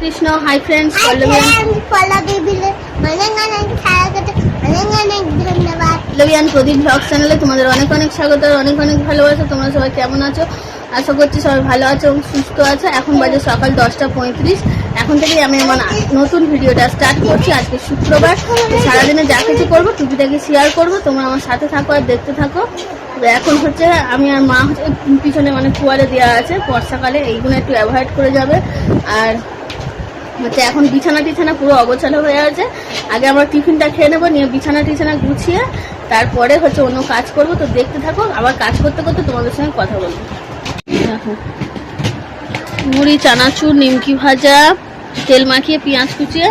Krishna. Hi friends, পল্লবিয়ান প্রদীপ blog চ্যানেলে তোমাদের অনেক অনেক স্বাগত, অনেক অনেক ভালোবাসা। তোমরা সবাই কেমন আছো? আশা করছি সবাই ভালো আছো এবং সুস্থ আছো। এখন বাজে সকাল 10:35। এখন থেকেই আমি আমার নতুন ভিডিওটা স্টার্ট করছি। আজকে শুক্রবার, সারাদিনে যা কিছু করবো টুকিটাকি শেয়ার করবো। তোমরা আমার সাথে থাকো আর দেখতে থাকো। এখন হচ্ছে আমি আর মা হচ্ছে পিছনে মানে কুয়ারে দেওয়া আছে বর্ষাকালে, এইগুলো একটু অ্যাভয়েড করে যাবে। আর হচ্ছে এখন বিছানা টিছানা পুরো অগোছালো হয়ে আছে। আগে আমরা টিফিনটা খেয়ে নেবো, নিয়ে বিছানা টিছানা গুছিয়ে তারপরে হচ্ছে অন্য কাজ করব। তো দেখতে থাকো, আবার কাজ করতে করতে তোমাদের সঙ্গে কথা বলবো। দেখো, মুড়ি, চানাচুর, নিমকি ভাজা, তেল মাখিয়ে পেঁয়াজ কুচিয়ে,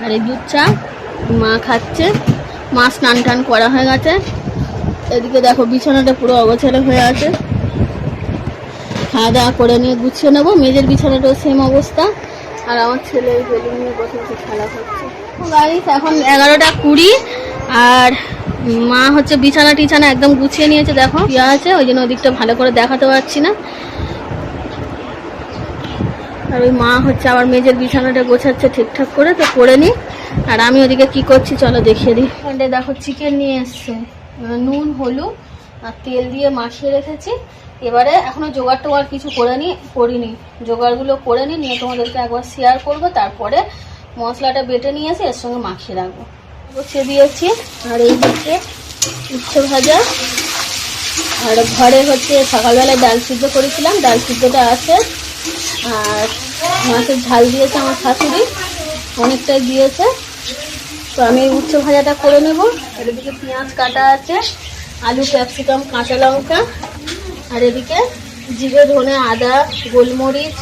আর এই দুধ চা। মা খাচ্ছে, মা স্নান টান করা হয়ে গেছে। এদিকে দেখো বিছানাটা পুরো অগোছালো হয়ে আছে, খাওয়া দাওয়া করে নিয়ে গুছিয়ে নেবো। মেজের বিছানাটাও সেম অবস্থা। আর আমার ছেলে এই বেলুন নিয়ে বসে বসে খেলা করছে। গাইস এখন 11:20 আর মা হচ্ছে বিছানা টিছানা একদম গুছিয়ে নিয়েছে। দেখো ইয়া আছে, ওই জন্য ওদিকটা ভালো করে দেখাতে পারছি না। আর ওই মা হচ্ছে আবার মেজের বিছানাটা গোছাচ্ছে ঠিকঠাক করে, তো করে নি। আর আমি ওদিকে কি করছি চলো দেখিয়ে দিই। এখানটা দেখো চিকেন নিয়ে এসছে, নুন হলুদ আর তেল দিয়ে মাখিয়ে রেখেছি। এবারে এখনো জোগাড় টোগাড় কিছু করিনি, জোগাড়গুলো করে নিয়ে তোমাদেরকে একবার শেয়ার করব। তারপরে মশলাটা বেটে নিয়ে এসে এর সঙ্গে মাখিয়ে রাখবো। বসিয়ে দিয়েছি। আর এই হচ্ছে উচ্ছে ভাজা। আর ঘরে হচ্ছে সকালবেলায় ডাল সিদ্ধ করেছিলাম, ডাল সিদ্ধটা আছে। আর মাছের ঝাল দিয়েছে আমার শাশুড়ি, অনেকটাই দিয়েছে। তো আমি উচ্ছে ভাজাটা করে নেব। আর এদিকে পেঁয়াজ কাটা আছে, আলু, ক্যাপসিকাম, কাঁচা লঙ্কা। আর এদিকে জিরে, ধনে, আদা, গোলমরিচ,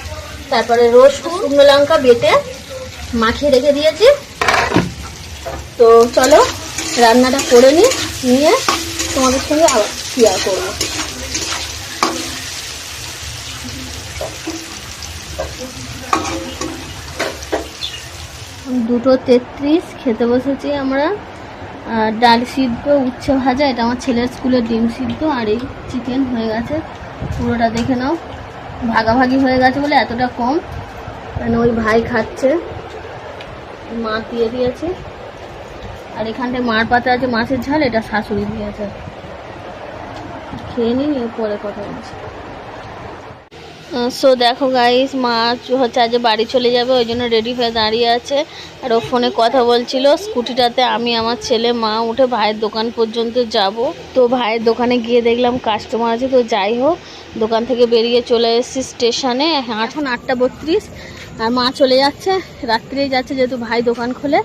তারপরে রসুন, শুকনো লঙ্কা বেটে মাখিয়ে রেখে দিয়েছি। তো চলো রান্নাটা করে নিয়ে তোমাদের সঙ্গে আবার শেয়ার করবো। 2:33 খেতে বসেছি আমরা। আর ডাল সিদ্ধ, উচ্ছে ভাজা, এটা আমার ছেলের স্কুলের ডিম সিদ্ধ। আর এই চিকেন হয়ে গেছে, পুরোটা দেখে নাও। ভাগাভাগি হয়ে গেছে বলে এতটা কম, কারণ ওই ভাই খাচ্ছে, মা দিয়ে দিয়েছে। আর এখানটায় মার পাতা আছে মাছের ঝাল, এটা শাশুড়ি দিয়েছে। খেয়ে নিই, পরে কথা বলছি। সো দেখো গাইস, মা হচ্ছে আজ বাড়ি চলে যাবে, ওই জন্য রেডি হয়ে দাঁড়িয়ে আছে। আর ও ফোনে কথা বলছিল স্কুটিটাতে। আমি, আমার ছেলে, মা উঠে ভাইয়ের দোকান পর্যন্ত যাব। তো ভাইয়ের দোকানে গিয়ে দেখলাম কাস্টমার আছে। তো যাই হোক, দোকান থেকে বেরিয়ে চলে এসেছি স্টেশনে। এখন 8:32 আর মা চলে যাচ্ছে, রাত্রেই যাচ্ছে যেহেতু ভাই দোকান খোলে।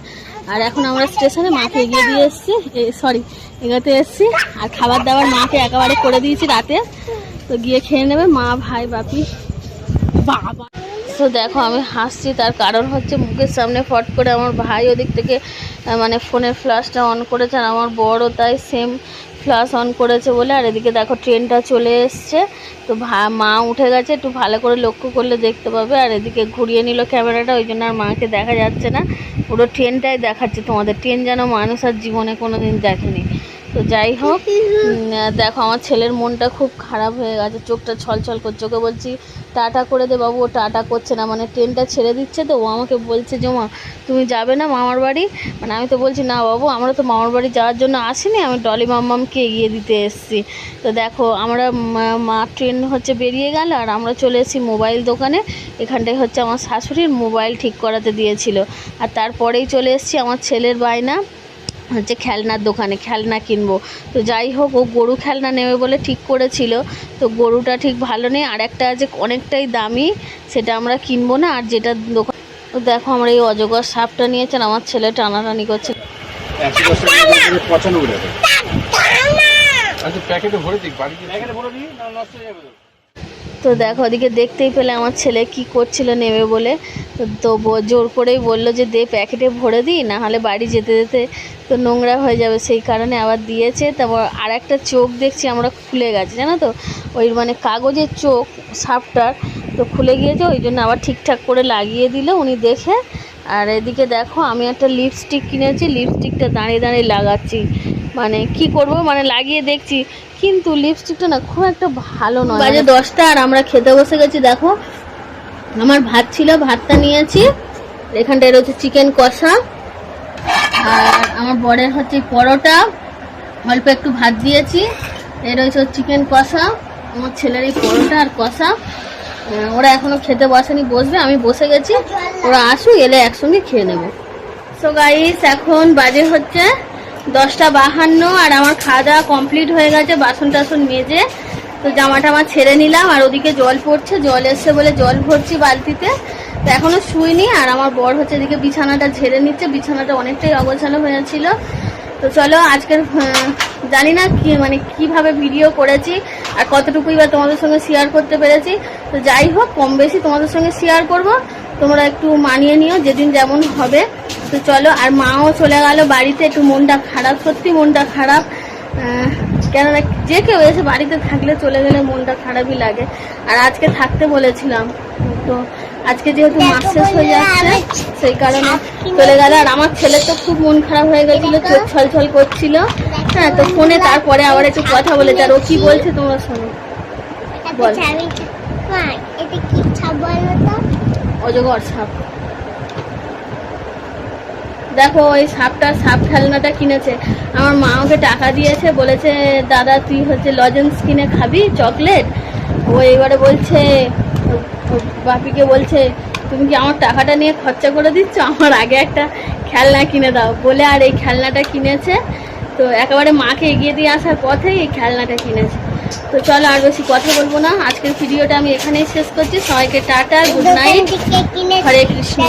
আর এখন আমরা স্টেশনে মাকে এগিয়ে দিয়ে এসেছি, এগাতে এসেছি। আর খাবার দাবার মাকে একেবারে করে দিয়েছি রাতে, তো গিয়ে খেয়ে নেবে মা, ভাই, বাপি, বাবা। তো দেখো আমি হাসছি, তার কারণ হচ্ছে মুখের সামনে ফট করে আমার ভাই ওদিক থেকে মানে ফোনের ফ্ল্যাশটা অন করেছে, আর আমার বড়ও তাই সেম ফ্ল্যাশ অন করেছে বলে। আর এদিকে দেখো ট্রেনটা চলে এসছে। তো মা উঠে গেছে, একটু ভালো করে লক্ষ্য করলে দেখতে পাবে। আর এদিকে ঘুরিয়ে নিল ক্যামেরাটা, ওই জন্য আর মাকে দেখা যাচ্ছে না, পুরো ট্রেনটাই দেখাচ্ছে তোমাদের। ট্রেন যেন মানুষ আর জীবনে কোনো দিন দেখেনি। তো যাই হোক, দেখো আমার ছেলের মনটা খুব খারাপ হয়ে গেছে, চোখটা ছলছল করছে। ওকে বলছি টাটা করে দে বাবু, ও টাটা করছে না, মানে ট্রেনটা ছেড়ে দিচ্ছে। তো ও আমাকে বলছে যে মা তুমি যাবে না মামার বাড়ি? মানে আমি তো বলছি না বাবু, আমরা তো মামার বাড়ি যাওয়ার জন্য আসিনি, আমি ডলি মাম্মামকে এগিয়ে দিতে এসেছি। তো দেখো আমরা মা ট্রেন হচ্ছে বেরিয়ে গেল, আর আমরা চলে এসেছি মোবাইল দোকানে। এখানটায় হচ্ছে আমার শাশুড়ির মোবাইল ঠিক করাতে দিয়েছিল। আর তারপরেই চলে এসেছি আমার ছেলের বায়না হচ্ছে খেলনার দোকানে, খেলনা কিনবো। তো যাই হোক, ও গরু খেলনা নেবে বলে ঠিক করেছিল, তো গরুটা ঠিক ভালো নেই। আর একটা আছে অনেকটাই দামি, সেটা আমরা কিনবো না। আর যেটা দোকান, তো দেখো আমরা এই অজগর সাপটা নিয়েছেন, আমার ছেলে টানাটানি করছে। তো দেখো ওদিকে দেখতেই পেলে আমার ছেলে কি করছিল নেবে বলে। তো জোর করেই বললো যে দে প্যাকেটে ভরে দিই, না হলে বাড়ি যেতে যেতে তো নোংরা হয়ে যাবে, সেই কারণে আবার দিয়েছে। তারপর আর একটা চোখ দেখছি আমরা খুলে গেছে, জানো তো, ওই মানে কাগজের চোখ সাপটার, তো খুলে গিয়েছে, ওই জন্য আবার ঠিকঠাক করে লাগিয়ে দিল উনি দেখে। আর এদিকে দেখো আমি একটা লিপস্টিক কিনেছি, লিপস্টিকটা দাঁড়িয়ে দাঁড়িয়ে লাগাচ্ছি। মানে কি করব, মানে লাগিয়ে দেখছি, কিন্তু লিপস্টিকটা না খুব একটা ভালো নয়। বাজে 10টা আর আমরা খেতে বসে গেছি। দেখো আমার ভাত ছিল, ভাতটা নিয়েছি, এখানটায় রয়েছে চিকেন কষা, আর আমার বরের হচ্ছে পরোটা, অল্প একটু ভাত দিয়েছি। এর রয়েছে চিকেন কষা, আমার ছেলের এই পরোটা আর কষা। ওরা এখনো খেতে বসেনি, বসবে, আমি বসে গেছি, ওরা আসুক, এলে একসঙ্গে খেয়ে নেবো। সো গাইস, এখন বাজে হচ্ছে 10:52 আর আমার খাওয়া দাওয়া কমপ্লিট হয়ে গেছে, বাসন টাসন মেজে তো জামা টামা ছেড়ে নিলাম। আর ওদিকে জল পড়ছে, জল এসছে বলে জল ভরছি বালতিতে। তো এখনো শুইনি, আর আমার বর হচ্ছে এদিকে বিছানাটা ঝেড়ে নিচ্ছে, বিছানাটা অনেকটাই অগোছালো হয়েছিল। তো চলো আজকের জানি না কি মানে কিভাবে ভিডিও করেছি আর কতটুকুই বা তোমাদের সঙ্গে শেয়ার করতে পেরেছি। তো যাই হোক, কম বেশি তোমাদের সঙ্গে শেয়ার করব, তোমরা একটু মানিয়ে নিও, যেদিন যেমন হবে। তো চলো, আর মাও চলে গেল বাড়িতে, একটু মনটা খারাপ, সত্যি মনটা খারাপ। কেননা যে কেউ এসে বাড়িতে থাকলে চলে গেলে মনটা খারাপই লাগে। আর আজকে থাকতে বলেছিলাম, তো আজকে যেহেতু মাস শেষ হয়ে যাচ্ছে সেই কারণে চলে গেল। আর আমার ছেলের তো খুব মন খারাপ হয়ে গেছিল, চোখ ছলছল করছিল। হ্যাঁ, তো ফোনে তারপরে আবার একটু কথা বলেছে, আর ও কি বলছে তোমরা শোনো। বল। অজগর সাপ। দেখো ওই সাপ খেলনাটা কিনেছে, আমার মা ওকে টাকা দিয়েছে, বলেছে দাদা তুই হচ্ছে লজেন্স কিনে খাবি, চকলেট। ও এবারে বলছে, বাপিকে বলছে তুমি কি আমার টাকাটা নিয়ে খরচা করে দিচ্ছ, আমার আগে একটা খেলনা কিনে দাও বলে। আর এই খেলনাটা কিনেছে, তো একেবারে মাকে এগিয়ে দিয়ে আসার পথেই এই খেলনাটা কিনেছে। তো চলো আর বেশি কথা বলবো না, আজকের ভিডিওটা আমি এখানেই শেষ করছি। সবাইকে টাটা, গুড নাইট, হরে কৃষ্ণ।